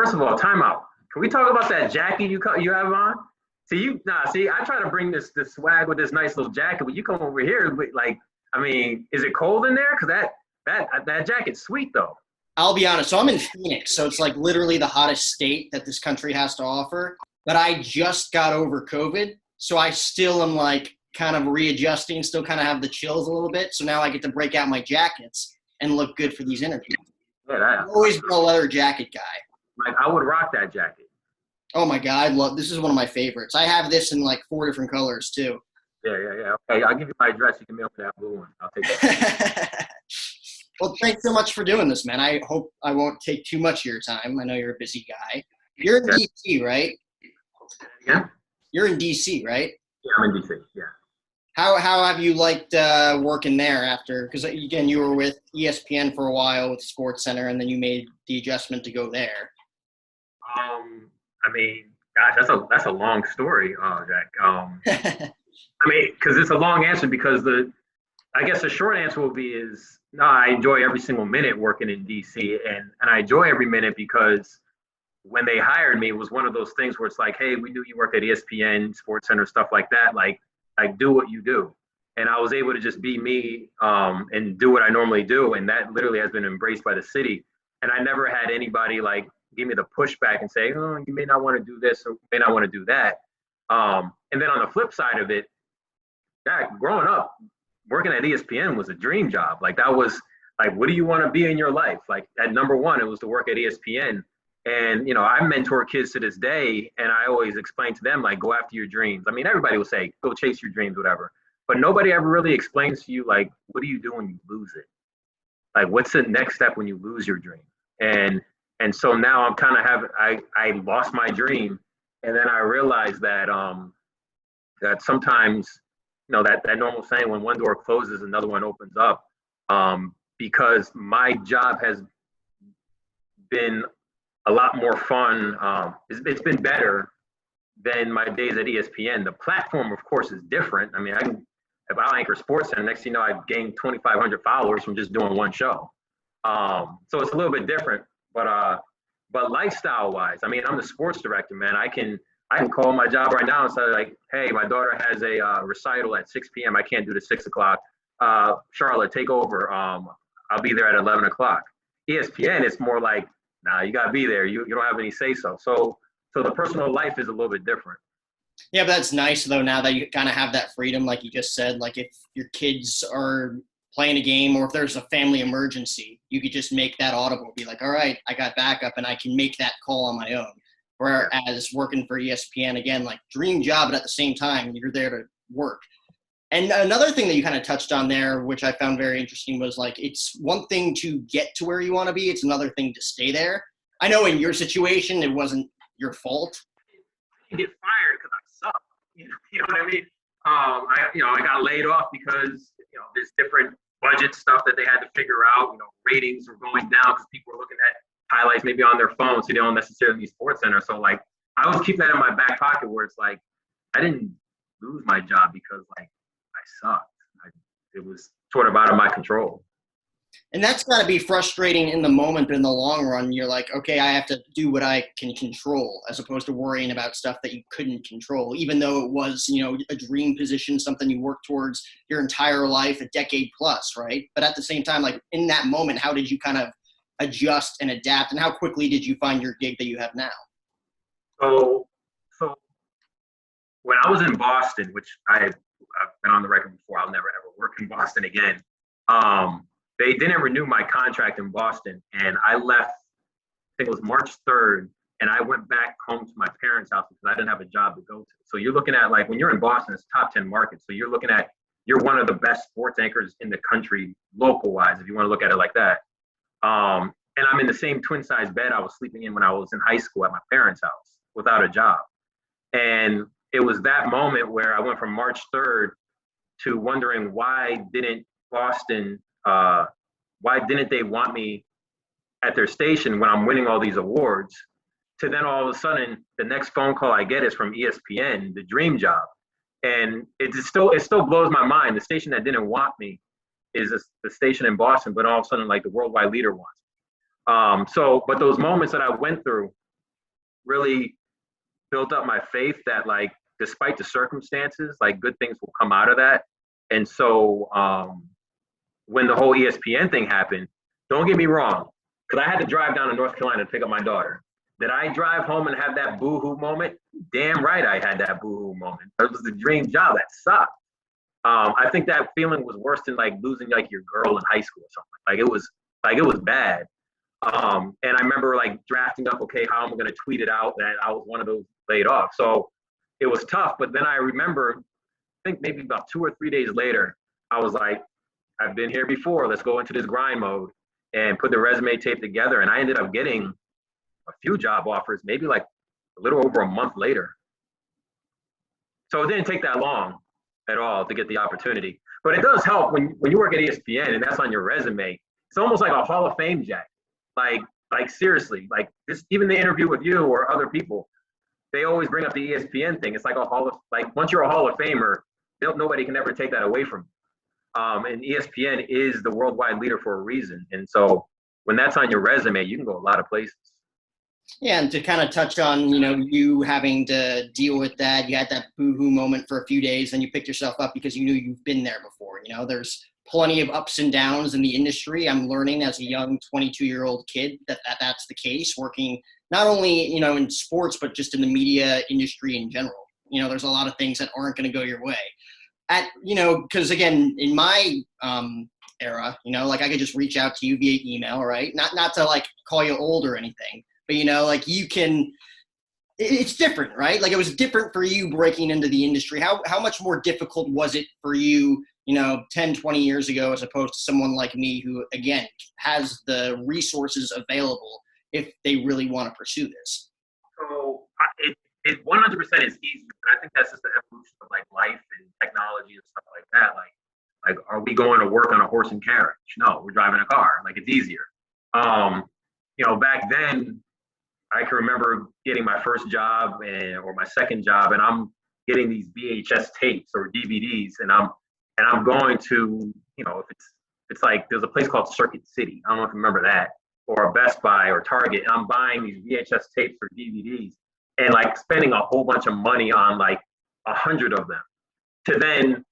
First of all, timeout. Can we talk about that jacket you have on? See, I try to bring this swag with this nice little jacket. When you come over here, like, I mean, is it cold in there? Because that jacket's sweet though. I'll be honest. So I'm in Phoenix, so it's like literally the hottest state that this country has to offer. But I just got over COVID, so I still am like kind of readjusting, still kind of have the chills a little bit. So now I get to break out my jackets and look good for these interviews. Yeah, I've always been a leather jacket guy. Like I would rock that jacket. Oh my God, this is one of my favorites. I have this in like 4 different colors too. Yeah. Okay, I'll give you my address. You can mail me that blue one. I'll take that. Well, thanks so much for doing this, man. I hope I won't take too much of your time. I know you're a busy guy. You're in DC, right? Yeah. You're in DC, right? Yeah, I'm in DC. Yeah. How have you liked working there after? Because again, you were with ESPN for a while with SportsCenter, and then you made the adjustment to go there. I mean, gosh, that's a long story, Jack. I mean, because it's a long answer. Because I guess the short answer will be is no. I enjoy every single minute working in DC, and I enjoy every minute because when they hired me, it was one of those things where it's like, hey, we knew you worked at ESPN, SportsCenter, stuff like that. Like do what you do. And I was able to just be me and do what I normally do. And that literally has been embraced by the city. And I never had anybody like give me the pushback and say, oh, you may not want to do this or you may not want to do that. And then on the flip side of it, growing up, working at ESPN was a dream job. Like that was like, what do you want to be in your life? Like at number one, it was to work at ESPN. And, I mentor kids to this day, and I always explain to them, like, go after your dreams. I mean, everybody will say, go chase your dreams, whatever. But nobody ever really explains to you, like, what do you do when you lose it? Like, what's the next step when you lose your dream? And so now I'm kind of I lost my dream. And then I realized that that sometimes, that normal saying, when one door closes, another one opens up. Because my job has been a lot more fun. It's been better than my days at ESPN. The platform, of course, is different. I mean, if I anchor SportsCenter, next thing you know, I've gained 2,500 followers from just doing one show. So it's a little bit different, but lifestyle-wise, I mean, I'm the sports director, man. I can call my job right now and say, like, hey, my daughter has a recital at 6 p.m. I can't do the 6 o'clock. Charlotte, take over. I'll be there at 11 o'clock. ESPN, it's more like, nah, you got to be there. You don't have any say-so. So the personal life is a little bit different. Yeah, but that's nice, though, now that you kind of have that freedom, like you just said. Like if your kids are playing a game or if there's a family emergency, you could just make that audible. Be like, all right, I got backup and I can make that call on my own. Whereas working for ESPN, again, like dream job, but at the same time, you're there to work. And another thing that you kind of touched on there, which I found very interesting, was like, it's one thing to get to where you want to be. It's another thing to stay there. I know in your situation, it wasn't your fault. You get fired because I suck. You know what I mean? I got laid off because, there's different budget stuff that they had to figure out. Ratings were going down because people were looking at highlights maybe on their phone, so they don't necessarily need SportsCenter. So like, I always keep that in my back pocket where it's like, I didn't lose my job because like, I sucked. It was sort of out of my control. And that's got to be frustrating in the moment, but in the long run, you're like, okay, I have to do what I can control as opposed to worrying about stuff that you couldn't control, even though it was, a dream position, something you worked towards your entire life, a decade plus, right? But at the same time, like in that moment, how did you kind of adjust and adapt, and how quickly did you find your gig that you have now? So when I was in Boston, which I've been on the record before, I'll never ever work in Boston again. They didn't renew my contract in Boston, and I left, I think it was March 3rd, and I went back home to my parents' house because I didn't have a job to go to. So you're looking at, like, when you're in Boston, it's top 10 market. So you're looking at, you're one of the best sports anchors in the country, local-wise, if you want to look at it like that. And I'm in the same twin-size bed I was sleeping in when I was in high school at my parents' house without a job. And it was that moment where I went from March 3rd to wondering why didn't Boston, why didn't they want me at their station when I'm winning all these awards, to then all of a sudden the next phone call I get is from ESPN, the dream job. And it still blows my mind. The station that didn't want me is the station in Boston, but all of a sudden, like, the worldwide leader wants me. But those moments that I went through, really built up my faith that like, despite the circumstances, like good things will come out of that. And so when the whole ESPN thing happened, don't get me wrong, because I had to drive down to North Carolina to pick up my daughter. Did I drive home and have that boo-hoo moment? Damn right I had that boo-hoo moment. That was the dream job. That sucked. I think that feeling was worse than like losing like your girl in high school or something. Like it was bad. And I remember like drafting up, okay, how am I going to tweet it out that I was one of those laid off? So it was tough. But then I remember, I think maybe about 2 or 3 days later, I was like, I've been here before. Let's go into this grind mode and put the resume tape together. And I ended up getting a few job offers, maybe like a little over a month later. So it didn't take that long at all to get the opportunity. But it does help when you work at ESPN and that's on your resume. It's almost like a Hall of Fame jack. Like seriously, like this, even the interview with you or other people, they always bring up the ESPN thing. It's like once you're a Hall of Famer, nobody can ever take that away from you. And ESPN is the worldwide leader for a reason. And so when that's on your resume, you can go a lot of places. Yeah, and to kind of touch on, you having to deal with that, you had that boo-hoo moment for a few days, and you picked yourself up because you knew you've been there before. There's plenty of ups and downs in the industry. I'm learning as a young 22-year-old kid that's the case, working not only, in sports, but just in the media industry in general. There's a lot of things that aren't going to go your way. Because again, in my era, like I could just reach out to you via email, right? Not to like call you old or anything. But, like you can – it's different, right? Like it was different for you breaking into the industry. How much more difficult was it for you, 10, 20 years ago as opposed to someone like me who, again, has the resources available if they really want to pursue this? So it 100% is easier. And I think that's just the evolution of like life and technology and stuff like that. Like are we going to work on a horse and carriage? No, we're driving a car. Like it's easier. Back then, I can remember getting my first job or my second job, and I'm getting these VHS tapes or DVDs, and I'm going to, if it's like there's a place called Circuit City. I don't know if you remember that, or Best Buy or Target. And I'm buying these VHS tapes or DVDs, and like spending a whole bunch of money on like 100 of them. To then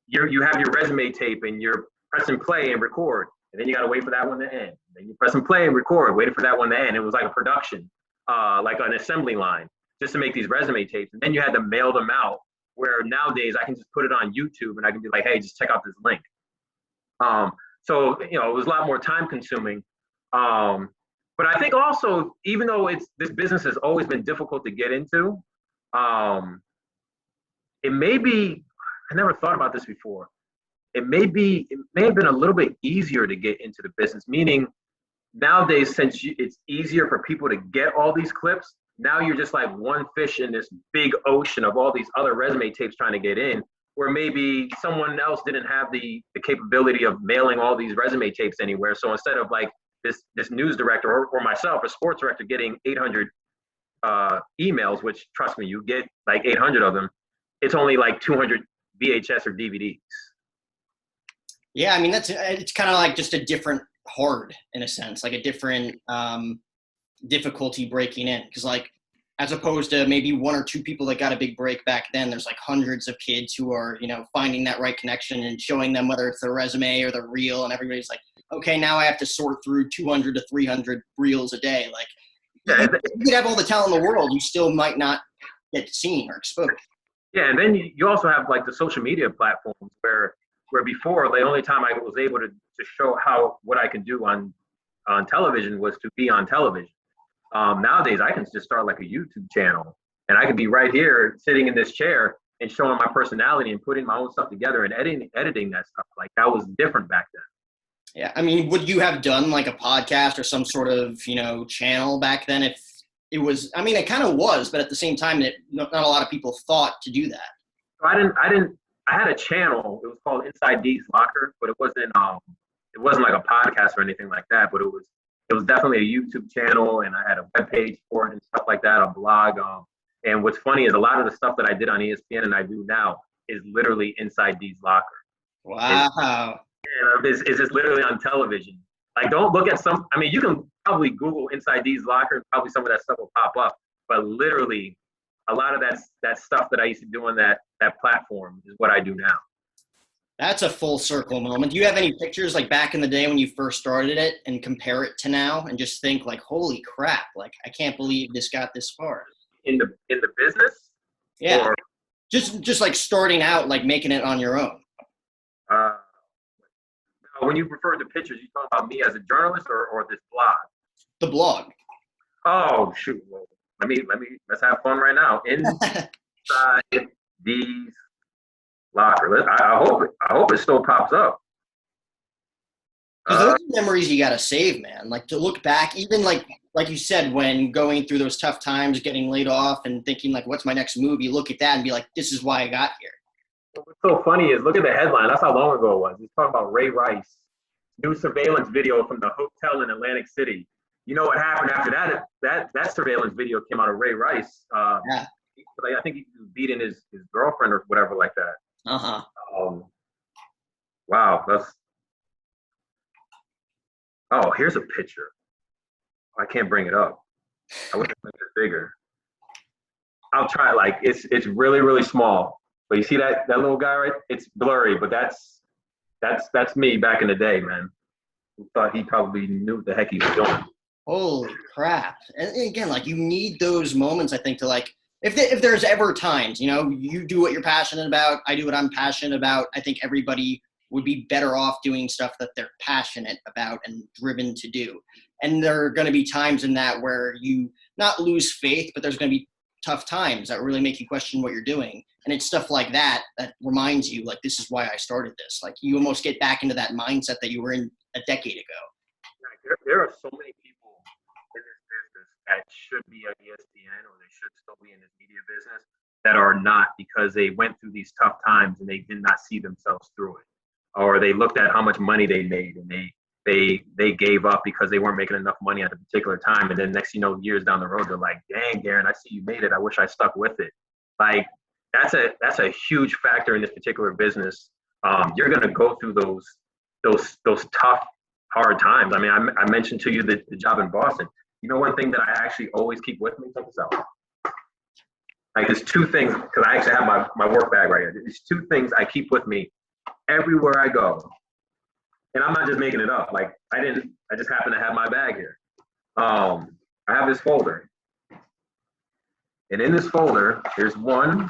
you have your resume tape and you're pressing play and record. And then you got to wait for that one to end. Then you press and play and record, waiting for that one to end. It was like a production, like an assembly line, just to make these resume tapes. And then you had to mail them out, where nowadays I can just put it on YouTube and I can be like, hey, just check out this link. So, it was a lot more time consuming. But I think also, even though this business has always been difficult to get into, it may be, I never thought about this before. It may have been a little bit easier to get into the business, meaning nowadays, since it's easier for people to get all these clips, now you're just like one fish in this big ocean of all these other resume tapes trying to get in, where maybe someone else didn't have the capability of mailing all these resume tapes anywhere. So instead of like this news director or myself, a sports director, getting 800 emails, which trust me, you get like 800 of them, it's only like 200 VHS or DVDs. Yeah, I mean, it's kind of like just a different hard in a sense, like a different difficulty breaking in. Because like, as opposed to maybe 1 or 2 people that got a big break back then, there's like hundreds of kids who are, finding that right connection and showing them whether it's their resume or their reel. And everybody's like, okay, now I have to sort through 200 to 300 reels a day. Like, you could have all the talent in the world, you still might not get seen or exposed. Yeah, and then you also have like the social media platforms where before the only time I was able to show what I can do on television was to be on television. Nowadays I can just start like a YouTube channel, and I can be right here sitting in this chair and showing my personality and putting my own stuff together and editing that stuff. Like that was different back then. Yeah, I mean, would you have done like a podcast or some sort of channel back then if it was? I mean, it kind of was, but at the same time, not a lot of people thought to do that. So I had a channel. It was called Inside D's Locker, but it wasn't like a podcast or anything like that. But it was definitely a YouTube channel, and I had a web page for it and stuff like that, a blog. And what's funny is a lot of the stuff that I did on ESPN and I do now is literally Inside D's Locker. Wow. It's just literally on television. Like, don't look at some. I mean, you can probably Google Inside D's locker, and probably some of that stuff will pop up. But literally, a lot of that stuff that I used to do on that platform is what I do now. That's a full circle moment. Do you have any pictures like back in the day when you first started it and compare it to now and just think like, holy crap, like I can't believe this got this far? In the business? Yeah. Or, just like starting out, like making it on your own. When you refer to pictures, you talk about me as a journalist or this blog? The blog. Oh shoot. Well, let's have fun right now. Inside these locker. I hope it still pops up. Because those are memories you got to save, man. Like to look back, even like you said, when going through those tough times, getting laid off and thinking like, what's my next move? You look at that and be like, this is why I got here. What's so funny is look at the headline. That's how long ago it was. It's talking about Ray Rice, new surveillance video from the hotel in Atlantic City. You know what happened after that? That surveillance video came out of Ray Rice. Yeah. I think he was beating his girlfriend or whatever like that. Wow, here's a picture. I can't bring it up. I wish I could make it bigger. I'll try. Like it's really really small. But you see that little guy right? It's blurry, but that's me back in the day, man. Who thought he probably knew what the heck he was doing. Holy crap. And again, like you need those moments, I think, to like, if there's ever times, you know, you do what you're passionate about, I do what I'm passionate about. I think everybody would be better off doing stuff that they're passionate about and driven to do. And there are going to be times in that where you not lose faith, but there's going to be tough times that really make you question what you're doing. And it's stuff like that that reminds you, like, this is why I started this. Like, you almost get back into that mindset that you were in a decade ago. There are so many people in this business that should be at ESPN or they should still be in this media business that are not because they went through these tough times and they did not see themselves through it. Or they looked at how much money they made and they gave up because they weren't making enough money at a particular time. And then next, years down the road, they're like, dang, Darren, I see you made it. I wish I stuck with it. Like, that's a huge factor in this particular business. You're going to go through those tough, hard times. I mean, I mentioned to you the job in Boston. You know, one thing that I actually always keep with me, check this out. Like, there's two things, because I actually have my work bag right here. There's two things I keep with me everywhere I go. And I'm not just making it up. Like, I just happen to have my bag here. I have this folder. And in this folder, here's one,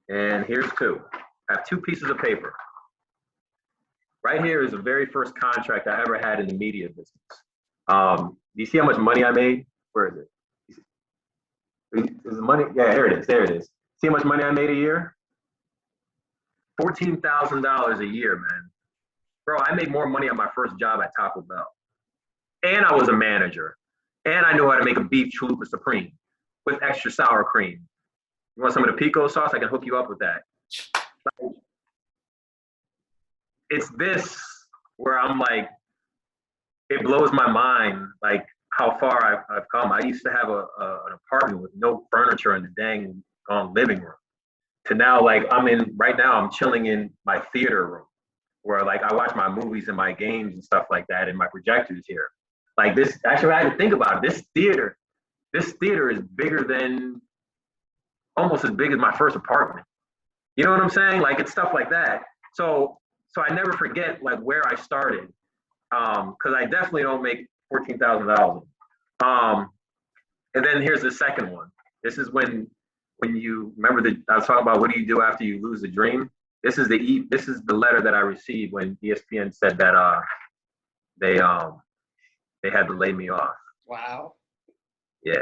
and here's two. I have two pieces of paper. Right here is the very first contract I ever had in the media business. Do you see how much money I made? Where is it? Is the money? Yeah, here it is. There it is. See how much money I made a year? $14,000 a year, man. Bro, I made more money on my first job at Taco Bell. And I was a manager. And I knew how to make a beef chalupa supreme with extra sour cream. You want some of the pico sauce? I can hook you up with that. It's this where I'm like, it blows my mind, like how far I've come. I used to have an apartment with no furniture in the dang living room. To now, like right now I'm chilling in my theater room where like I watch my movies and my games and stuff like that and my projectors here. Like this, actually I had to think about it. This theater is bigger than, almost as big as my first apartment. You know what I'm saying? Like it's stuff like that. So I never forget like where I started. Cause I definitely don't make $14,000. And then here's the second one. This is when you remember I was talking about what do you do after you lose the dream? This is the letter that I received when ESPN said that they had to lay me off. Wow. Yeah.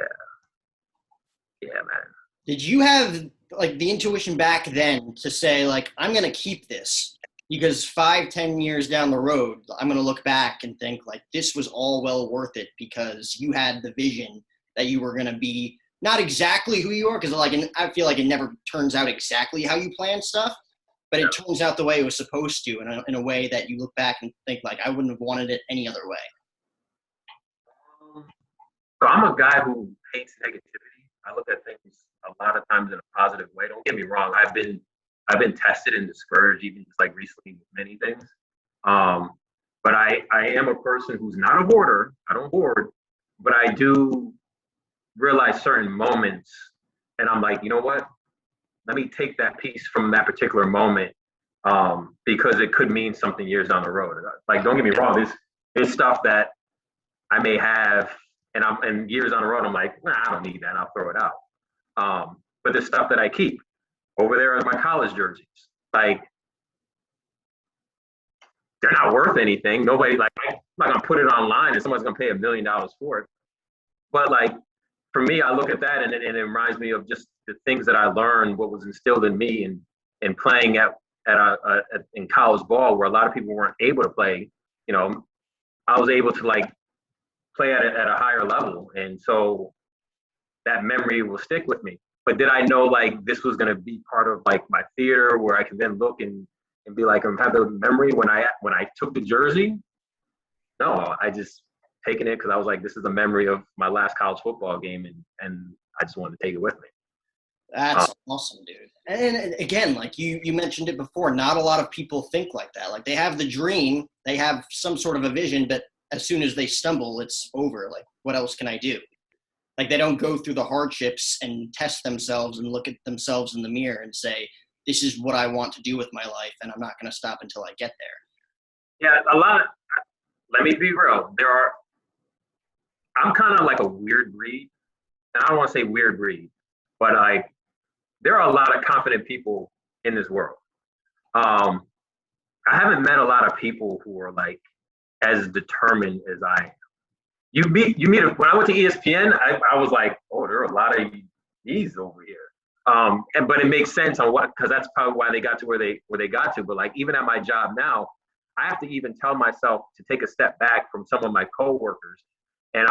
Yeah, man. Did you have like the intuition back then to say like, I'm going to keep this because 5-10 years down the road, I'm going to look back and think like this was all well worth it because you had the vision that you were going to be not exactly who you are. Cause like, I feel like it never turns out exactly how you plan stuff, but it turns out the way it was supposed to in a way that you look back and think like, I wouldn't have wanted it any other way. So I'm a guy who hates negativity. I look at things a lot of times in a positive way. Don't get me wrong. I've been tested and discouraged, even just like recently with many things. but I am a person who's not a hoarder. I don't hoard, but I do realize certain moments, and I'm like, you know what? Let me take that piece from that particular moment, because it could mean something years down the road. Like, don't get me wrong, there's stuff that I may have, and years down the road, I'm like, nah, I don't need that. I'll throw it out. But there's stuff that I keep. Over there are my college jerseys. Like, they're not worth anything. Nobody, like, I'm not gonna put it online and someone's gonna pay $1 million for it. But like, for me, I look at that and it reminds me of just the things that I learned, what was instilled in me, and playing in college ball, where a lot of people weren't able to play. You know, I was able to like play at a higher level, and so that memory will stick with me. But did I know like this was going to be part of like my theater, where I can then look and be like, I have the memory when I took the jersey? No, I just taking it because I was like, this is a memory of my last college football game, and I just wanted to take it with me. That's awesome, dude. And again, like you mentioned it before, not a lot of people think like that. Like, they have the dream, they have some sort of a vision, but as soon as they stumble, it's over. Like, what else can I do? Like, they don't go through the hardships and test themselves and look at themselves in the mirror and say, this is what I want to do with my life, and I'm not going to stop until I get there. Yeah, let me be real. I'm kind of like a weird breed. And I don't want to say weird breed, but like, there are a lot of confident people in this world. I haven't met a lot of people who are like as determined as I am. When I went to ESPN, I was like, oh, there are a lot of these over here. But it makes sense on because that's probably why they got to where they got to. But like, even at my job now, I have to even tell myself to take a step back from some of my coworkers, and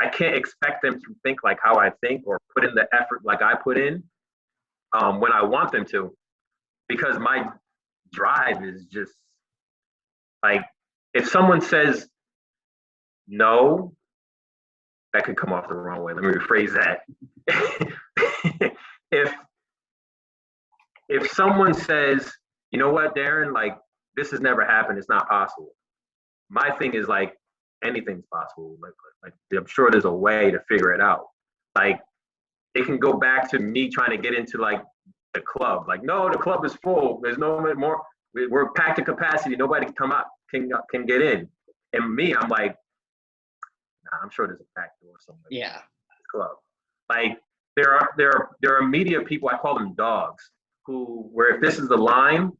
I can't expect them to think like how I think or put in the effort like I put in, when I want them to, because my drive is just like, if someone says no, that could come off the wrong way. Let me rephrase that. if someone says, you know what, Darren, like, this has never happened, it's not possible. My thing is like, anything's possible. Like I'm sure there's a way to figure it out. Like, it can go back to me trying to get into like the club. Like, no, the club is full. There's no more. We're packed to capacity. Nobody can come out, can get in. And me, I'm like, nah, I'm sure there's a back door somewhere. Yeah. Club. Like, there are media people, I call them dogs, where if this is the line,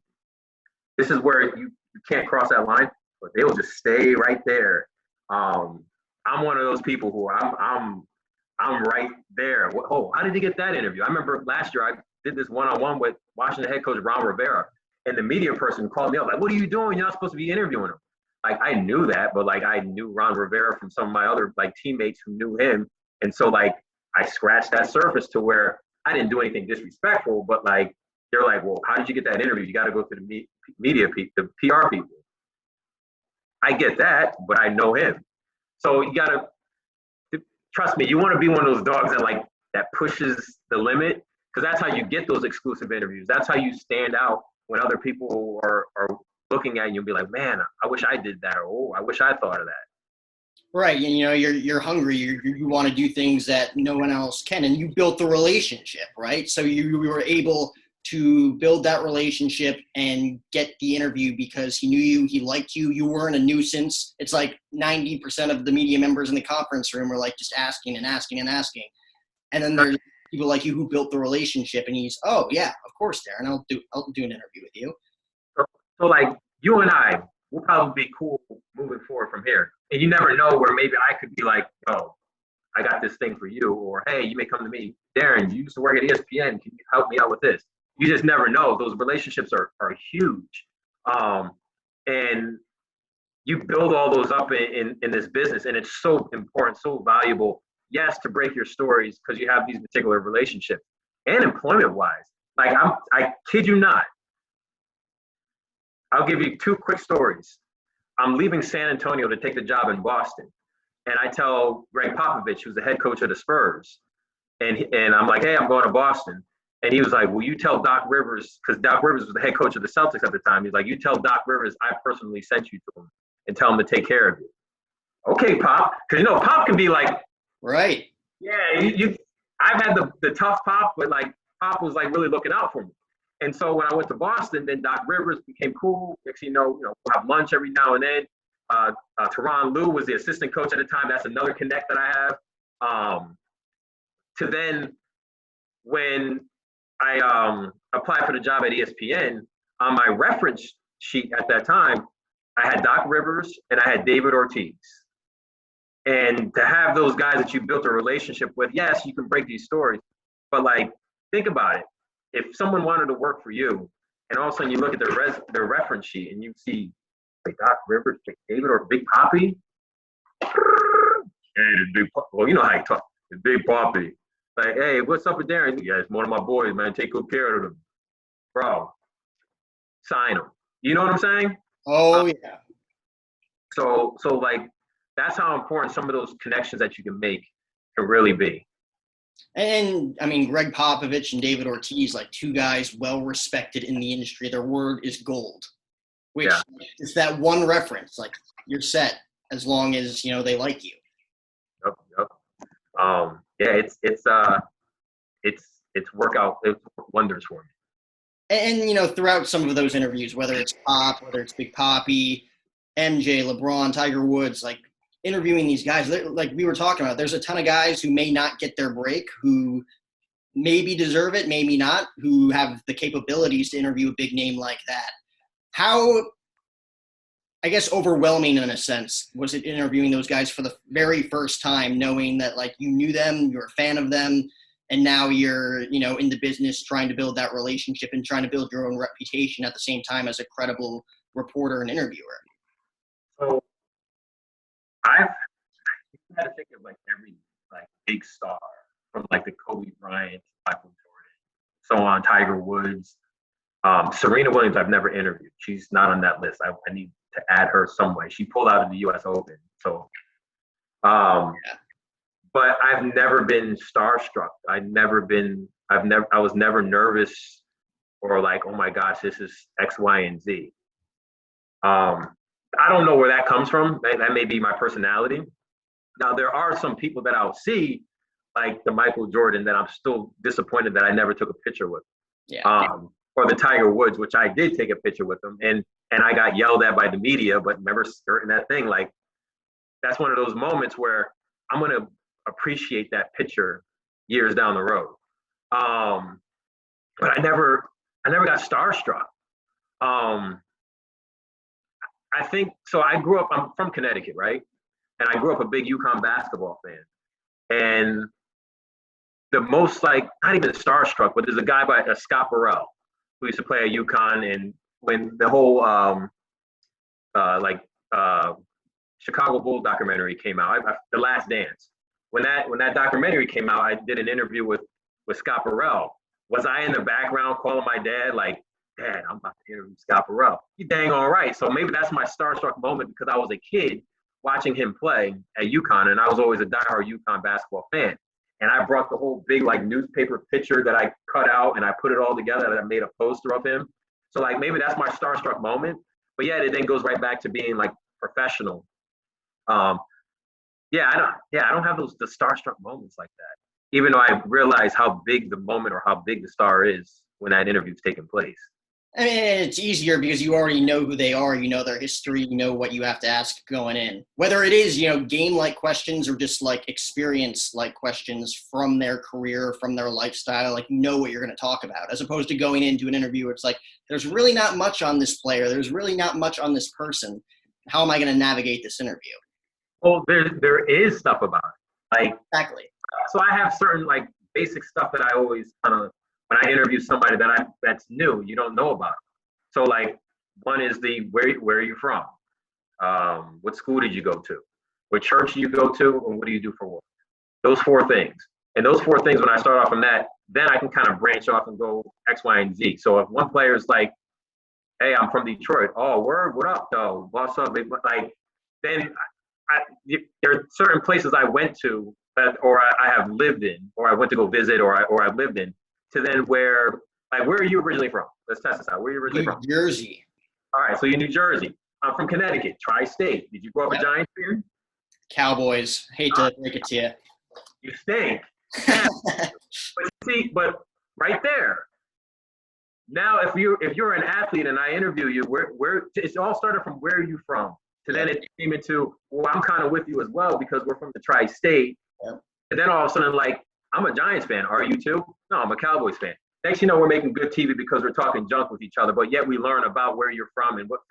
this is where you can't cross that line, but they will just stay right there. I'm one of those people who I'm right there. Oh, how did you get that interview? I remember last year I did this one-on-one with Washington head coach Ron Rivera, and the media person called me up like, "What are you doing? You're not supposed to be interviewing him." Like, I knew that, but like, I knew Ron Rivera from some of my other like teammates who knew him, and so like, I scratched that surface to where I didn't do anything disrespectful, but like, they're like, "Well, how did you get that interview? You got to go to the media people, the PR people." I get that, but I know him. So you gotta trust me. You want to be one of those dogs that pushes the limit, because that's how you get those exclusive interviews. That's how you stand out when other people are looking at you and be like, "Man, I wish I did that," or "Oh, I wish I thought of that." Right, and you're hungry. You want to do things that no one else can, and you built the relationship, right? So you were able to build that relationship and get the interview because he knew you, he liked you, you weren't a nuisance. It's like 90% of the media members in the conference room are like just asking and asking and asking. And then there's people like you who built the relationship, and he's, "Oh yeah, of course, Darren, I'll do an interview with you." So like, you and I will probably be cool moving forward from here. And you never know where maybe I could be like, "Oh, I got this thing for you," or, "Hey, you may come to me, Darren, you used to work at ESPN. Can you help me out with this?" You just never know. Those relationships are huge. And you build all those up in this business, and it's so important, so valuable. Yes, to break your stories because you have these particular relationships, and employment-wise. Like, I kid you not. I'll give you 2 quick stories. I'm leaving San Antonio to take the job in Boston, and I tell Greg Popovich, who's the head coach of the Spurs, and I'm like, "Hey, I'm going to Boston." And he was like, "Will you tell Doc Rivers?" Because Doc Rivers was the head coach of the Celtics at the time. He's like, "You tell Doc Rivers I personally sent you to him, and tell him to take care of you." Okay, Pop, because Pop can be like, right. Yeah, I've had the tough Pop, but like Pop was like really looking out for me. And so when I went to Boston, then Doc Rivers became cool. Next thing we'll have lunch every now and then. Teron Lue was the assistant coach at the time. That's another connect that I have. To then when I applied for the job at ESPN, on my reference sheet at that time, I had Doc Rivers and I had David Ortiz. And to have those guys that you built a relationship with, yes, you can break these stories, but like, think about it. If someone wanted to work for you, and all of a sudden you look at their reference sheet and you see like Doc Rivers, David, or Big Papi, hey, the big, well, you know how you talk, the Big Papi. Like, hey, what's up with Darren? Yeah, it's one of my boys, man. Take good care of them, bro. Sign them. You know what I'm saying? Oh yeah. So like, that's how important some of those connections that you can make can really be. And I mean, Greg Popovich and David Ortiz, like two guys well respected in the industry. Their word is gold, which is that one reference. Like, you're set as long as they like you. Yep. It's worked wonders for me. And throughout some of those interviews, whether it's Pop, whether it's Big Papi, MJ, LeBron, Tiger Woods, like interviewing these guys, like we were talking about, there's a ton of guys who may not get their break, who maybe deserve it, maybe not, who have the capabilities to interview a big name like that. How, I guess, overwhelming in a sense was it interviewing those guys for the very first time, knowing that like you knew them, you're a fan of them, and now you're in the business trying to build that relationship and trying to build your own reputation at the same time as a credible reporter and interviewer? So I've had to think of like every like big star, from like the Kobe Bryant, Michael Jordan, so on, Tiger Woods, Serena Williams. I've never interviewed. She's not on that list. I need to add her some way. She pulled out of the U.S. Open, so. But I've never been starstruck. I was never nervous or like, oh my gosh, this is X, Y, and Z. I don't know where that comes from. That may be my personality. Now, there are some people that I'll see, like the Michael Jordan, that I'm still disappointed that I never took a picture with. Yeah. Or the Tiger Woods, which I did take a picture with him, and I got yelled at by the media, but never skirting that thing. Like, that's one of those moments where I'm gonna appreciate that picture years down the road. But I never got starstruck. I think so. I'm from Connecticut, right? And I grew up a big UConn basketball fan. And the most, like, not even starstruck, but there's a guy by Scott Burrell who used to play at UConn. And when the whole Chicago Bulls documentary came out, The Last Dance, when that documentary came out, I did an interview with Scott Burrell. Was I in the background calling my dad like, Dad, I'm about to interview Scott Burrell? You dang all right. So maybe that's my starstruck moment, because I was a kid watching him play at UConn, and I was always a diehard UConn basketball fan. And I brought the whole big like newspaper picture that I cut out and I put it all together, and I made a poster of him. So like maybe that's my starstruck moment. But yeah, it then goes right back to being like professional. I don't have the starstruck moments like that, even though I realize how big the moment or how big the star is when that interview's taking place. I mean, it's easier because you already know who they are, you know their history, you know what you have to ask going in. Whether it is, game-like questions or just like experience-like questions from their career, from their lifestyle, like you know what you're going to talk about, as opposed to going into an interview where it's like, there's really not much on this player, there's really not much on this person. How am I going to navigate this interview? Well, there is stuff about it. Like, exactly. So I have certain like basic stuff that I always kind of, when I interview somebody that's new, you don't know about. So like, one is where are you from? What school did you go to? What church do you go to? And what do you do for work? Those 4 things. And those 4 things, when I start off from that, then I can kind of branch off and go X, Y, and Z. So if one player is like, hey, I'm from Detroit. Oh, word, what up, though? What's up? Like, then there are certain places I went to or I have lived in, or I went to go visit, or I've lived in. to then where are you originally from? Let's test this out. Where are you originally from? New Jersey. All right, so you're New Jersey. I'm from Connecticut, tri-state. Did you grow up a Giants fan? Cowboys. Hate to break it to you. You stink. Yeah. but right there. Now, if you're an athlete and I interview you, where it's all started from where are you from? So then it came into, well, I'm kind of with you as well because we're from the tri-state. Yep. And then all of a sudden, like, I'm a Giants fan. Are you too? No, I'm a Cowboys fan. Next, you know, we're making good TV because we're talking junk with each other, but yet we learn about where you're from and what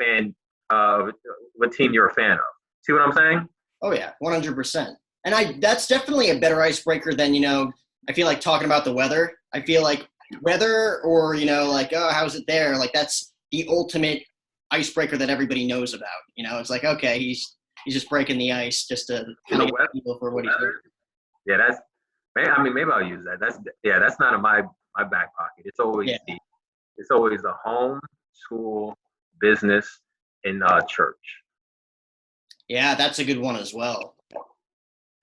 team you're a fan of. See what I'm saying? Oh yeah, 100%. And that's definitely a better icebreaker than, I feel like talking about the weather. I feel like weather or, like, oh, how's it there? Like that's the ultimate icebreaker that everybody knows about. It's like, okay, he's just breaking the ice just to kind of get people for what he's doing. Yeah, maybe I'll use that. That's not in my back pocket. It's always the home, school, business, and church. Yeah, that's a good one as well.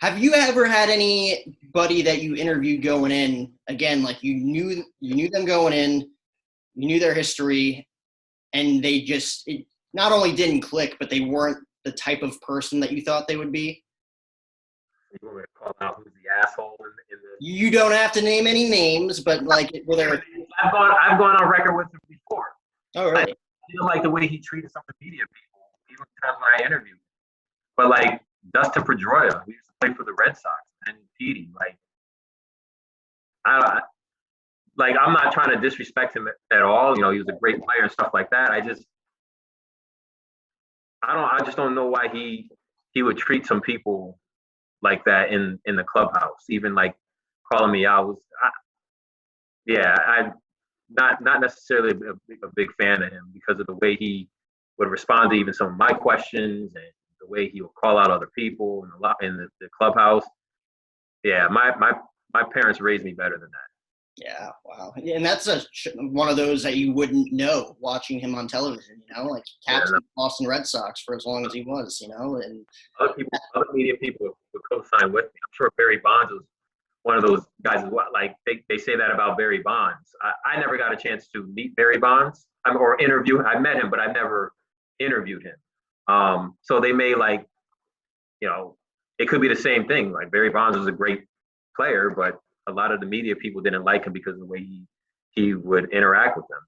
Have you ever had anybody that you interviewed going in, again, like you knew them going in, you knew their history, and they just it not only didn't click, but they weren't the type of person that you thought they would be? You want me to call out who's the asshole in the? You don't have to name any names, but like, I've gone on record with him before. Oh, really? I didn't like the way he treated some of the media people, even times when I interviewed him. But like Dustin Pedroia, who used to play for the Red Sox, and Petey, I'm not trying to disrespect him at all. He was a great player and stuff like that. I just don't know why he would treat some people like that in the clubhouse, even like calling me out. I'm not necessarily a big fan of him because of the way he would respond to even some of my questions and the way he would call out other people in the clubhouse. Yeah, my parents raised me better than that. Yeah, wow. And that's one of those that you wouldn't know watching him on television, like captain of Boston Red Sox for as long as he was, and other media people would co-sign with me. I'm sure Barry Bonds was one of those guys as well. Like they say that about Barry Bonds. I never got a chance to meet Barry Bonds or interview. I met him, but I never interviewed him. So they may it could be the same thing. Like Barry Bonds was a great player, but a lot of the media people didn't like him because of the way he would interact with them.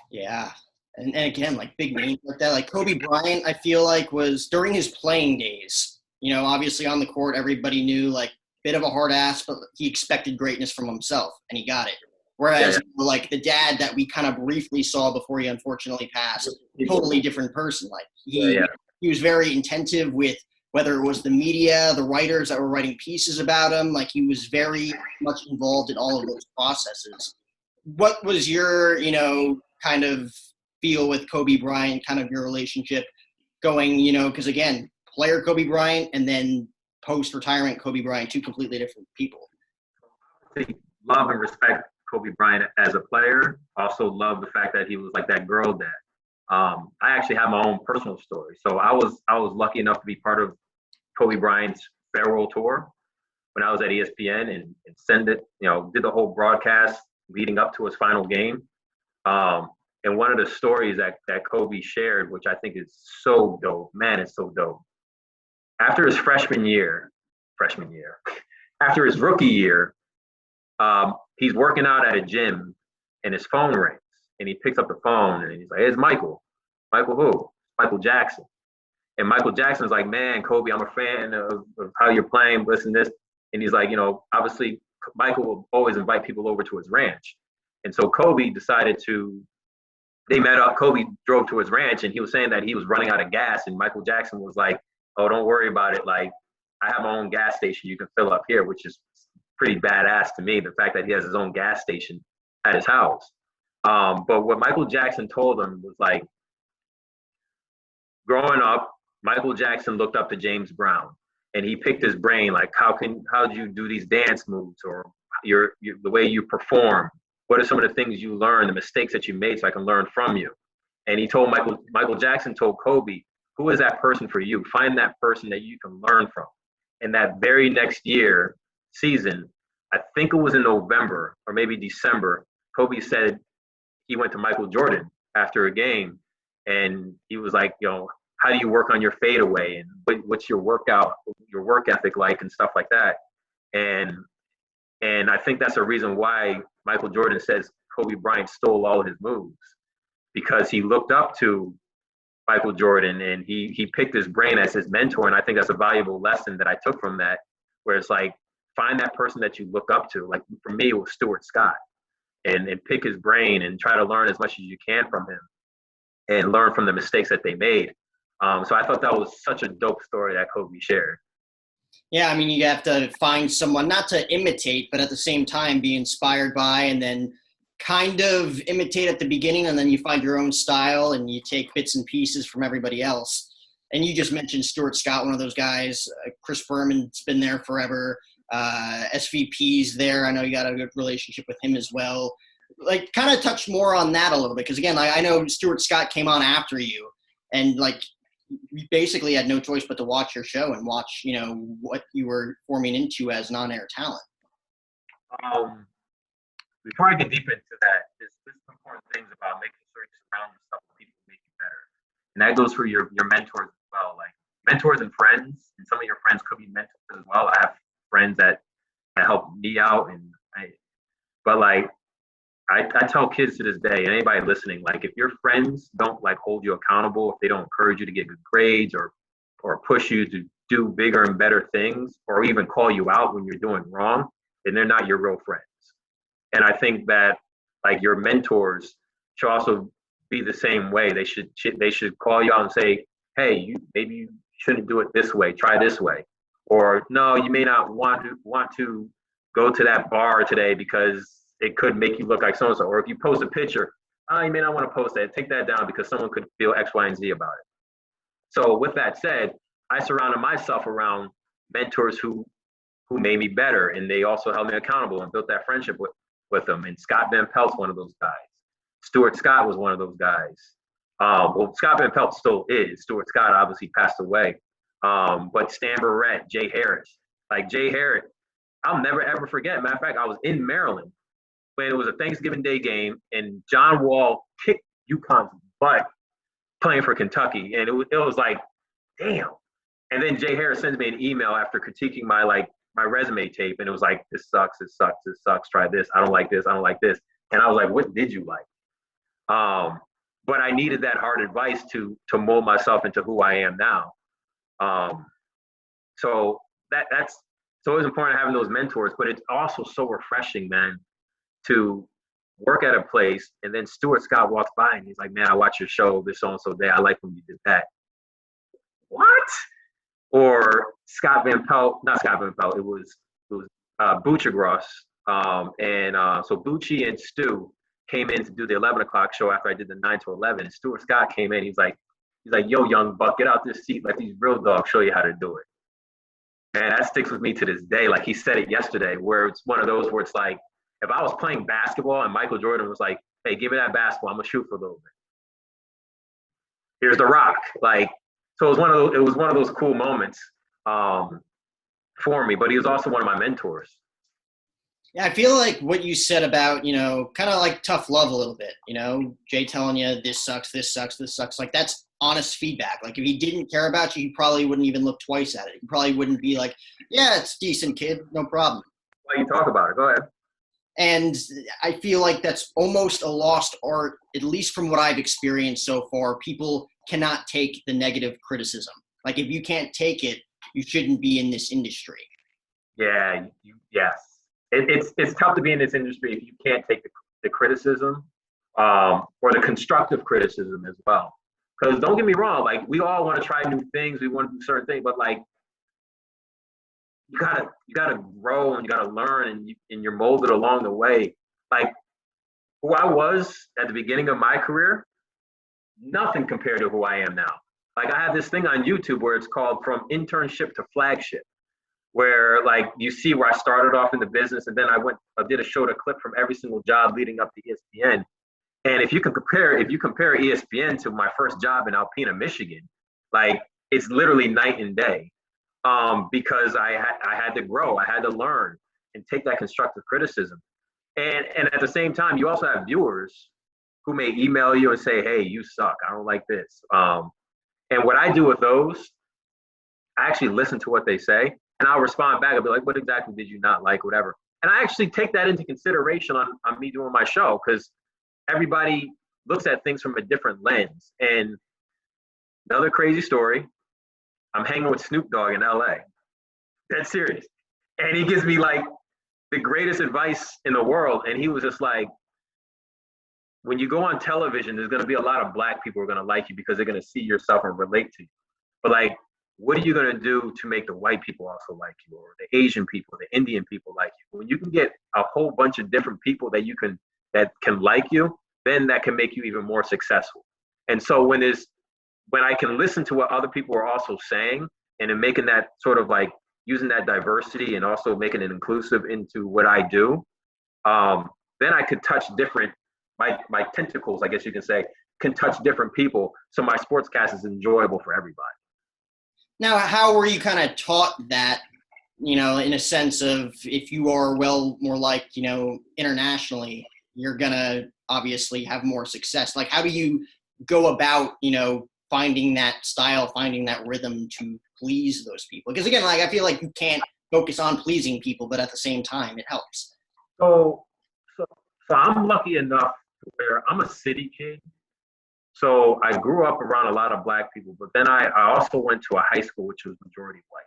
Yeah. And again, like big names like that, like Kobe Bryant, I feel like was during his playing days, obviously on the court, everybody knew like bit of a hard ass, but he expected greatness from himself and he got it. Whereas like the dad that we kind of briefly saw before he unfortunately passed, totally different person. Like he was very intensive with whether it was the media, the writers that were writing pieces about him, like he was very much involved in all of those processes. What was your, kind of feel with Kobe Bryant, kind of your relationship going, because again, player Kobe Bryant and then post-retirement Kobe Bryant, two completely different people. Love and respect Kobe Bryant as a player. Also love the fact that he was like that girl dad. I actually have my own personal story. So I was lucky enough to be part of Kobe Bryant's farewell tour when I was at ESPN and did the whole broadcast leading up to his final game. And one of the stories that Kobe shared, which I think is so dope, man, it's so dope. After his after his rookie year, he's working out at a gym and his phone rings and he picks up the phone and he's like, "Hey, it's Michael." Michael who? Michael Jackson. And Michael Jackson's like, "Man, Kobe, I'm a fan of how you're playing, this and this." And he's like, obviously Michael will always invite people over to his ranch. And so Kobe they met up, Kobe drove to his ranch and he was saying that he was running out of gas. And Michael Jackson was like, "Oh, don't worry about it. Like, I have my own gas station you can fill up here," which is pretty badass to me, the fact that he has his own gas station at his house. But what Michael Jackson told him was like, growing up, Michael Jackson looked up to James Brown and he picked his brain, like, how do you do these dance moves or the way you perform? What are some of the things you learned, the mistakes that you made so I can learn from you? And he told Michael Jackson told Kobe, "Who is that person for you? Find that person that you can learn from." And that very next season, I think it was in November or maybe December, Kobe said he went to Michael Jordan after a game, and he was like, how do you work on your fadeaway, and what's your work ethic like, and stuff like that. And I think that's a reason why Michael Jordan says Kobe Bryant stole all of his moves, because he looked up to Michael Jordan and he picked his brain as his mentor. And I think that's a valuable lesson that I took from that, where it's like, find that person that you look up to. Like for me, it was Stuart Scott, and pick his brain and try to learn as much as you can from him and learn from the mistakes that they made. So I thought that was such a dope story that Kobe shared. Yeah, I mean, you have to find someone not to imitate, but at the same time be inspired by, and then kind of imitate at the beginning, and then you find your own style and you take bits and pieces from everybody else. And you just mentioned Stuart Scott, one of those guys. Chris Berman's been there forever. SVP's there. I know you got a good relationship with him as well. Like, kind of touch more on that a little bit, because again, I know Stuart Scott came on after you, and like, you basically had no choice but to watch your show and watch, what you were forming into as non-air talent. Before I get deep into that, there's important things about making sure you surround yourself with people who make you better. And that goes for your mentors as well. Like mentors and friends, and some of your friends could be mentors as well. I have friends that help me out, but I tell kids to this day, and anybody listening, like if your friends don't like hold you accountable, if they don't encourage you to get good grades or push you to do bigger and better things, or even call you out when you're doing wrong, then they're not your real friends. And I think that like your mentors should also be the same way. They should call you out and say, hey, maybe you shouldn't do it this way. Try this way. Or no, you may not want to go to that bar today because it could make you look like so-and-so. Or if you post a picture, you may not want to post that. Take that down because someone could feel X, Y, and Z about it. So with that said, I surrounded myself around mentors who made me better, and they also held me accountable and built that friendship with them. And Scott Van Pelt's one of those guys. Stuart Scott was one of those guys. Well, Scott Van Pelt still is. Stuart Scott obviously passed away. But Stan Barrett, Jay Harris. Like Jay Harris, I'll never ever forget. Matter of fact, I was in Maryland when it was a Thanksgiving Day game, and John Wall kicked UConn's butt playing for Kentucky, and it was like, damn. And then Jay Harris sends me an email after critiquing my resume tape, and it was like, this sucks, this sucks, this sucks. Try this. I don't like this. I don't like this. And I was like, what did you like? But I needed that hard advice to mold myself into who I am now. So that's it's always important having those mentors, but it's also so refreshing, man, to work at a place and then Stuart Scott walks by and he's like, man, I watched your show this so-and-so day. I like when you did that. What? Or Scott Van Pelt, not Scott Van Pelt, it was Butchergross. So Bucci and Stu came in to do the 11 o'clock show after I did the 9 to 11. And Stuart Scott came in. He's like, yo, young buck, get out this seat. Let these real dogs show you how to do it. Man, that sticks with me to this day. Like he said it yesterday, where it's one of those where it's like, if I was playing basketball and Michael Jordan was like, hey, give me that basketball, I'm gonna shoot for a little bit. Here's the rock. Like, so it was one of those cool moments for me, but he was also one of my mentors. Yeah, I feel like what you said about, kind of like tough love a little bit, Jay telling you this sucks, this sucks, this sucks. Like that's honest feedback. Like if he didn't care about you, he probably wouldn't even look twice at it. He probably wouldn't be like, yeah, it's decent, kid, no problem. Why you talk about it? Go ahead. And I feel like that's almost a lost art, at least from what I've experienced so far. People cannot take the negative criticism. Like if you can't take it, you shouldn't be in this industry. Yeah, yes. It's tough to be in this industry if you can't take the criticism or the constructive criticism as well. Because don't get me wrong, like we all want to try new things, we want to do certain things, but like you gotta grow and you gotta learn and you're molded along the way. Like who I was at the beginning of my career, nothing compared to who I am now. Like I have this thing on YouTube where it's called From Internship to Flagship, where like you see where I started off in the business and then I did a show to clip from every single job leading up to ESPN. And if you compare ESPN to my first job in Alpena, Michigan, like it's literally night and day. Because I had to grow, I had to learn. and take that constructive criticism. And at the same time, you also have viewers who may email you and say, hey, you suck. I don't like this. And what I do with those, I actually listen to what they say, and I'll respond back. I'll be like, what exactly did you not like, whatever. And I actually take that into consideration on me doing my show, because everybody looks at things from a different lens. And another crazy story, I'm hanging with Snoop Dogg in LA. That's serious. And he gives me like the greatest advice in the world. And he was just like, when you go on television, there's going to be a lot of black people who are going to like you because they're going to see yourself and relate to you. But like, what are you going to do to make the white people also like you, or the Asian people, the Indian people like you? When you can get a whole bunch of different people that can like you, then that can make you even more successful. And so when I can listen to what other people are also saying, and in making that sort of like using that diversity and also making it inclusive into what I do, then I could touch different, my tentacles, I guess you can say, can touch different people. So my sportscast is enjoyable for everybody. Now, how were you kind of taught that, in a sense of, if you are more like, internationally, you're going to obviously have more success? Like, how do you go about, finding that style, finding that rhythm to please those people? Because again, like, I feel like you can't focus on pleasing people, but at the same time, it helps. So I'm lucky enough where I'm a city kid. So I grew up around a lot of black people, but then I also went to a high school which was majority white.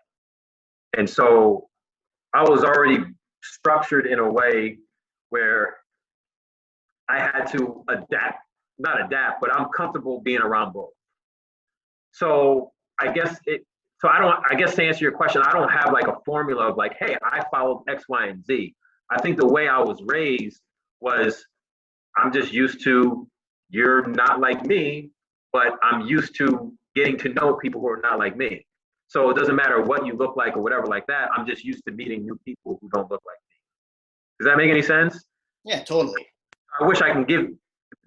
And so I was already structured in a way where I had to not adapt, but I'm comfortable being around both. So I guess to answer your question, I don't have like a formula of like, hey, I followed X, Y, and Z. I think the way I was raised was, I'm just used to, you're not like me, but I'm used to getting to know people who are not like me. So it doesn't matter what you look like or whatever like that. I'm just used to meeting new people who don't look like me. Does that make any sense? Yeah, totally. I wish I can give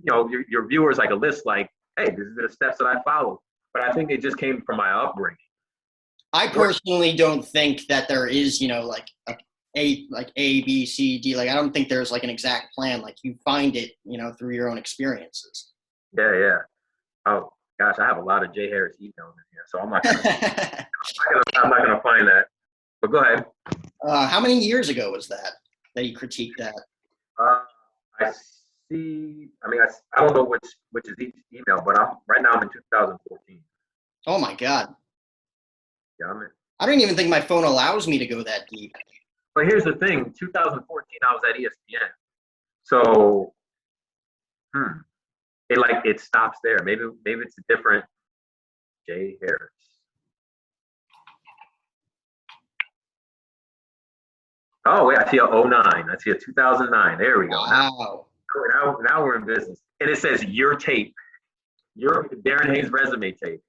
your viewers like a list, like, hey, these are the steps that I followed. But I think it just came from my upbringing. I personally don't think that there is, like A, B, C, D. Like, I don't think there's like an exact plan. Like, you find it, through your own experiences. Yeah. Oh gosh, I have a lot of Jay Harris emails in here, so I'm not gonna find that. But go ahead. How many years ago was that you critiqued that? I see. I mean, I don't know which is each email, but I'm in 2014. Oh my God. Yeah, I don't even think my phone allows me to go that deep. But here's the thing: 2014, I was at ESPN, so it stops there. Maybe it's a different Jay Harris. Oh wait, I see a 09. I see a 2009. There we go. Wow. Now we're in business, and it says your tape, your Darren Haynes resume tape.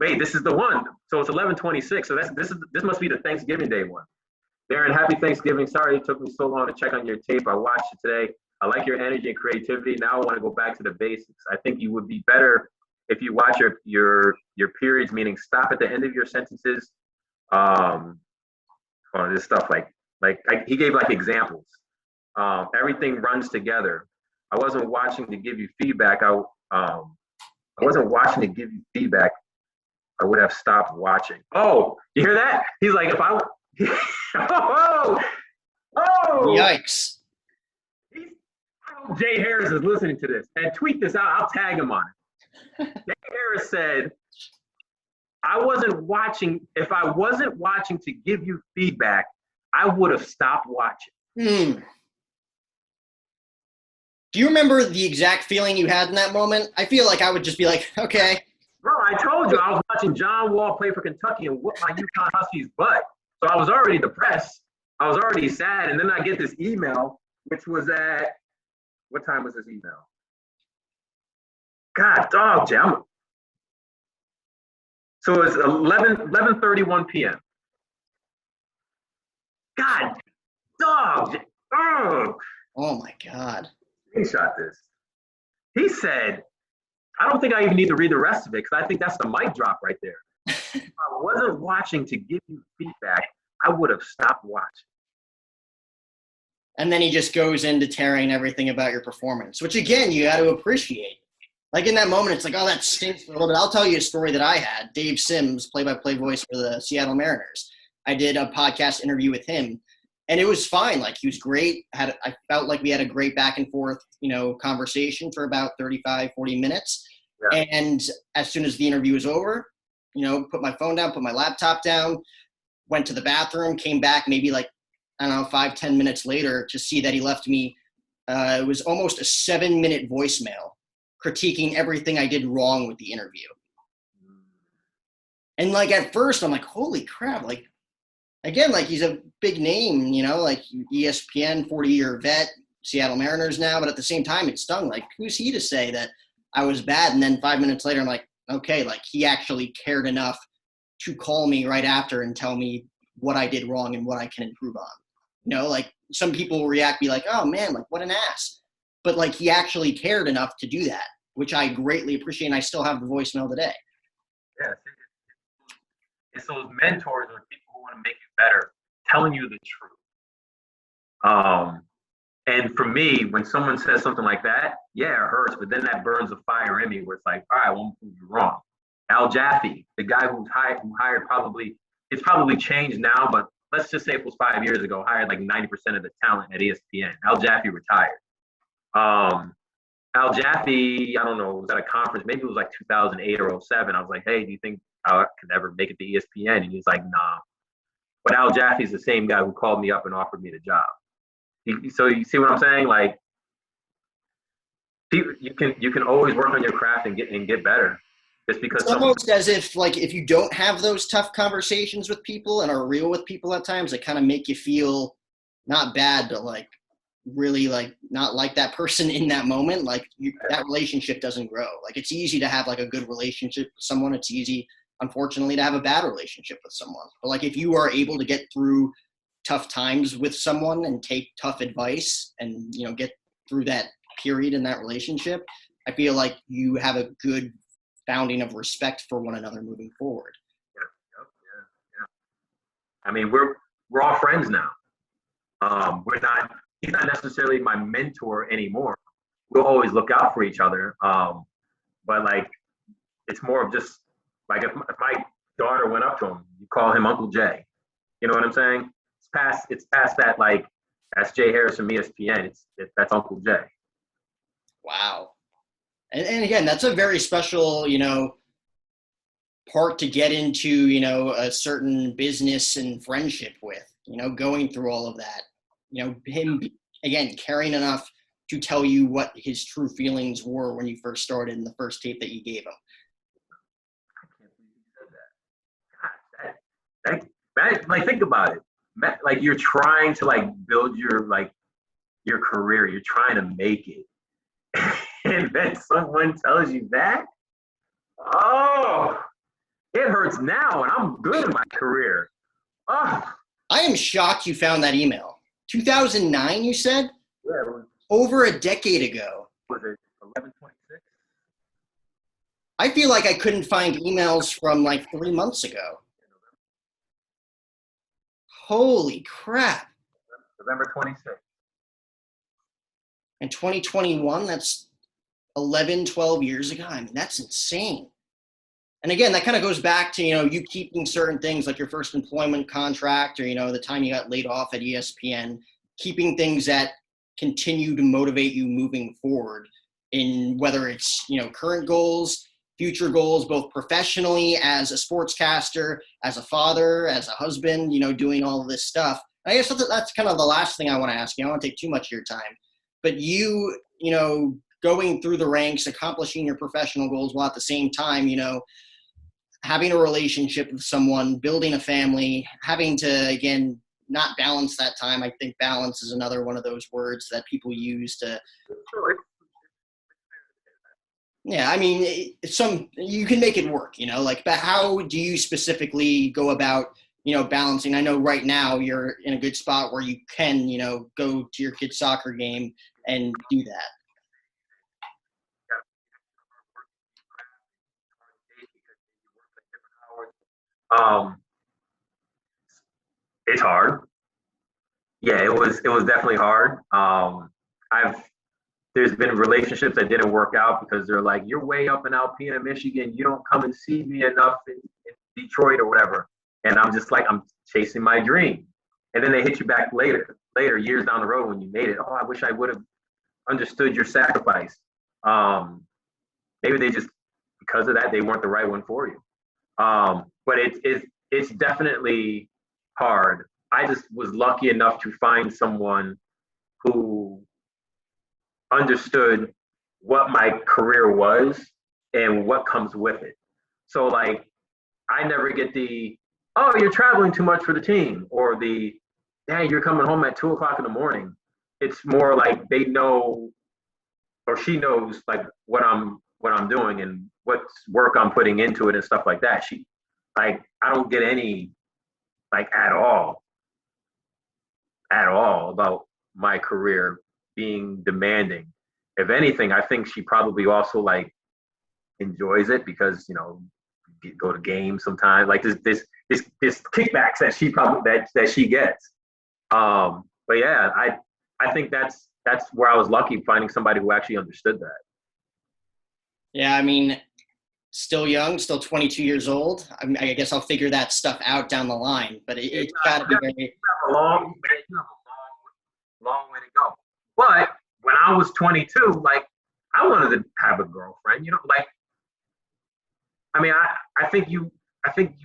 Wait, this is the one. So it's 11/26. So this must be the Thanksgiving Day one. Darren, happy Thanksgiving. Sorry it took me so long to check on your tape. I watched it today. I like your energy and creativity. Now I want to go back to the basics. I think you would be better if you watch your periods, meaning stop at the end of your sentences. This stuff like he gave like examples. Everything runs together. I wasn't watching to give you feedback. I wasn't watching to give you feedback. I would have stopped watching. Oh, you hear that? He's like, if I oh, yikes. Jay Harris is listening to this, and tweet this out. I'll tag him on it. Jay Harris said, I wasn't watching. If I wasn't watching to give you feedback, I would have stopped watching. Do you remember the exact feeling you had in that moment? I feel like I would just be like, okay. Bro, I told you I was watching John Wall play for Kentucky and whoop my UConn Huskies' butt. So I was already depressed. I was already sad. And then I get this email, which was at, what time was this email? God, dog, Jam. So it's 11:31 p.m. God, dog. Oh my God. Screenshot this. He said, I don't think I even need to read the rest of it because I think that's the mic drop right there. If I wasn't watching to give you feedback, I would have stopped watching. And then he just goes into tearing everything about your performance, which again, you got to appreciate. Like in that moment, it's like, oh, that stinks a little bit. I'll tell you a story that I had. Dave Sims, play-by-play voice for the Seattle Mariners. I did a podcast interview with him, and it was fine. Like, he was great. I felt like we had a great back and forth, conversation for about 35, 40 minutes. Yeah. And as soon as the interview was over, put my phone down, put my laptop down, went to the bathroom, came back maybe like, 5-10 minutes later to see that he left me. It was almost a 7-minute voicemail critiquing everything I did wrong with the interview. And like, at first I'm like, holy crap. Like, again, like, he's a big name, like ESPN, 40-year vet, Seattle Mariners now. But at the same time, it stung. Like, who's he to say that I was bad? And then 5 minutes later, I'm like, okay, like, he actually cared enough to call me right after and tell me what I did wrong and what I can improve on. Like, some people will react, be like, oh man, like, what an ass. But like, he actually cared enough to do that, which I greatly appreciate. And I still have the voicemail today. Yeah, it's those mentors or people who want to make you better, telling you the truth. And for me, when someone says something like that, yeah, it hurts, but then that burns a fire in me where it's like, all right, I won't prove you wrong. Al Jaffe, the guy who hired it's probably changed now, but let's just say it was 5 years ago, hired like 90% of the talent at ESPN. Al Jaffe retired. Al Jaffe, I don't know, was at a conference, maybe it was like 2008 or 07. I was like, hey, do you think I could ever make it to ESPN? And he's like, nah. But Al Jaffe's the same guy who called me up and offered me the job. So you see what I'm saying? Like, you can always work on your craft and get better. Just because it's almost as if, like, if you don't have those tough conversations with people and are real with people at times, they kind of make you feel not bad, but like really like not like that person in that moment. Like, that relationship doesn't grow. Like, it's easy to have like a good relationship with someone. It's easy, unfortunately, to have a bad relationship with someone. But like, if you are able to get through tough times with someone and take tough advice and, get through that period in that relationship, I feel like you have a good founding of respect for one another moving forward. Yeah. I mean, we're all friends now. He's not necessarily my mentor anymore. We'll always look out for each other. But like, it's more of just like, if my daughter went up to him, you call him Uncle Jay. You know what I'm saying? It's past that, like, that's Jay Harris from ESPN. That's Uncle Jay. Wow. And again, that's a very special, part to get into, a certain business and friendship with, going through all of that, him, again, caring enough to tell you what his true feelings were when you first started in the first tape that you gave him. I can't believe you said that. God, that, like, think about it. Like, you're trying to like build your career. You're trying to make it. And then someone tells you that, oh, it hurts now, and I'm good in my career. Oh. I am shocked you found that email. 2009, you said? Yeah, it was over a decade ago. Was it 11/26? I feel like I couldn't find emails from like 3 months ago. Holy crap. November 26th. In 2021, that's 11, 12 years ago. I mean, that's insane. And again, that kind of goes back to, you keeping certain things like your first employment contract or, the time you got laid off at ESPN, keeping things that continue to motivate you moving forward in whether it's, current goals, future goals, both professionally as a sportscaster, as a father, as a husband, doing all of this stuff. I guess that's kind of the last thing I want to ask you. I don't want to take too much of your time, but you going through the ranks, accomplishing your professional goals while at the same time, having a relationship with someone, building a family, having to, again, not balance that time. I think balance is another one of those words that people use to. Yeah, I mean, you can make it work, but how do you specifically go about, balancing? I know right now you're in a good spot where you can, go to your kid's soccer game and do that. It's hard. Yeah, it was definitely hard. I've there's been relationships that didn't work out because they're like, you're way up in Alpena, Michigan. You don't come and see me enough in Detroit or whatever. And I'm just like, I'm chasing my dream. And then they hit you back later, years down the road when you made it. Oh, I wish I would have understood your sacrifice. Um, Maybe they just, because of that, they weren't the right one for you. But it's definitely hard. I just was lucky enough to find someone who understood what my career was and what comes with it. So like I never get the, oh, you're traveling too much for the team, or the, dang, you're coming home at 2 o'clock in the morning. It's more like they know, or she knows like what I'm doing and what work I'm putting into it and stuff like that. She like I don't get any like at all about my career being demanding. If anything, I think she probably also like enjoys it because go to games sometimes. Like this kickbacks that she probably that she gets. But yeah, I think that's where I was lucky finding somebody who actually understood that. Yeah, I mean, still young, still 22 years old. I guess I'll figure that stuff out down the line, but it's got to be very. A long, you have a long way to go. But when I was 22, like I wanted to have a girlfriend. Like I mean, I think you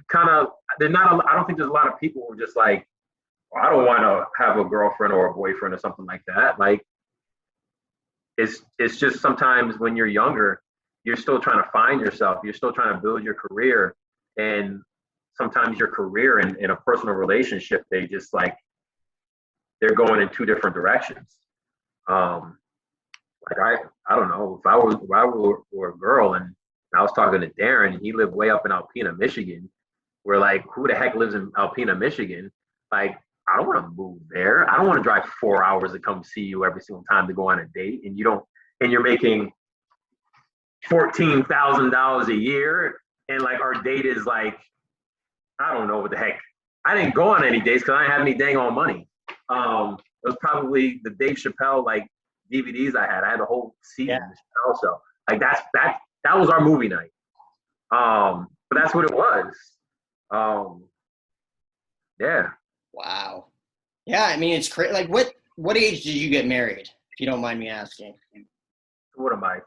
kind of there's not a, I don't think there's a lot of people who are just like, well, I don't want to have a girlfriend or a boyfriend or something like that. Like it's just sometimes when you're younger, you're still trying to find yourself. You're still trying to build your career, and sometimes your career and in a personal relationship, they just like they're going in two different directions. Um, like I don't know if I were a girl and I was talking to Darren, and he lived way up in Alpena, Michigan. We're like, who the heck lives in Alpena, Michigan? Like, I don't want to move there. I don't want to drive 4 hours to come see you every single time to go on a date, and you're making $14,000 a year, and like our date is like, I don't know what the heck. I didn't go on any dates because I didn't have any dang on money. It was probably the Dave Chappelle like DVDs I had. I had the whole season Yeah. also. Like that was our movie night. But that's what it was. Um, yeah. Wow. Yeah, I mean, it's crazy. Like, what age did you get married, if you don't mind me asking? What am I?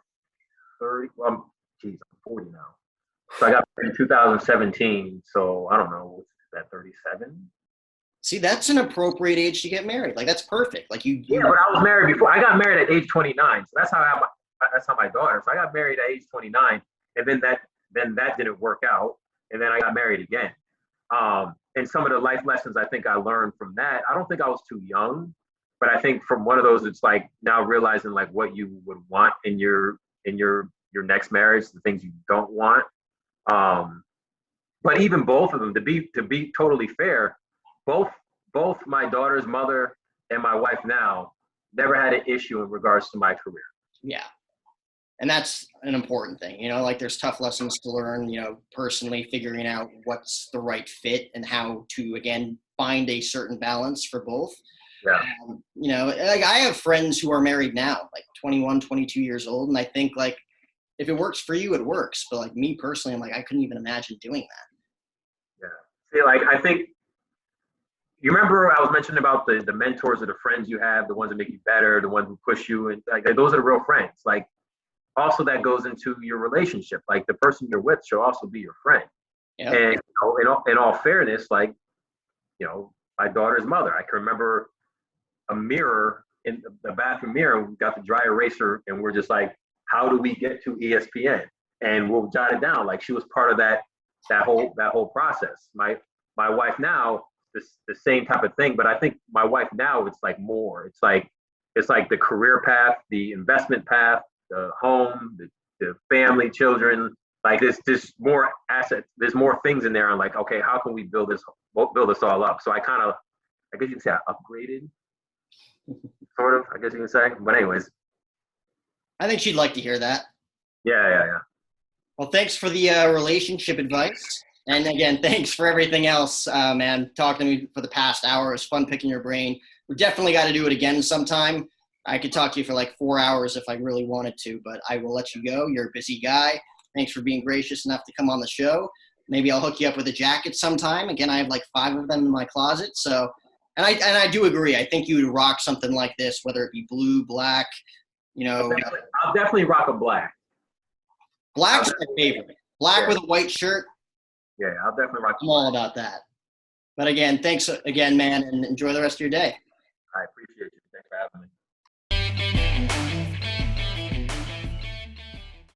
30? Well, geez, I'm 40 now. So I got married in 2017. So I don't know. What's that? 37? See, that's an appropriate age to get married. Like, that's perfect. Like, Yeah, but I was married before. I got married at age 29. So that's how my daughter. So I got married at age 29, and then that didn't work out, and then I got married again. And some of the life lessons I think I learned from that. I don't think I was too young, but I think from one of those, it's like now realizing like what you would want in your next marriage, the things you don't want. Um, but even both of them, to be totally fair, both both my daughter's mother and my wife now never had an issue in regards to my career. yeah. And that's an important thing, like there's tough lessons to learn, personally figuring out what's the right fit and how to, again, find a certain balance for both. Yeah. Like I have friends who are married now, like 21, 22 years old. And I think like, if it works for you, it works. But like me personally, I'm like, I couldn't even imagine doing that. Yeah. See, like I think you remember I was mentioning about the mentors or the friends you have, the ones that make you better, the ones who push you, and like those are the real friends. Like also that goes into your relationship. Like the person you're with should also be your friend. Yeah. And in all fairness, like my daughter's mother, I can remember a mirror in the bathroom mirror. We got the dry eraser, and we're just like, how do we get to ESPN? And we'll jot it down. Like she was part of that whole process. My wife now, the same type of thing, but I think my wife now, it's like more. It's like the career path, the investment path, the home, the family, children. Like there's more assets. There's more things in there. I'm like, okay, how can we build this all up? So I guess you can say I upgraded, sort of. I guess you can say. But anyways, I think she'd like to hear that. yeah. Well, thanks for the relationship advice. And again, thanks for everything else, man. Talking to me for the past hour. It was fun picking your brain. we definitely got to do it again sometime. I could talk to you for like 4 hours if I really wanted to, but I will let you go. You're a busy guy. Thanks for being gracious enough to come on the show. Maybe I'll hook you up with a jacket sometime. Again, I have like 5 of them in my closet. So, and I do agree. I think you would rock something like this, whether it be blue, black, I'll definitely rock a black. Black's my favorite. Black with a white shirt. Yeah, I'll definitely rock. I'm all about that. But again, thanks again, man, and enjoy the rest of your day. I appreciate you.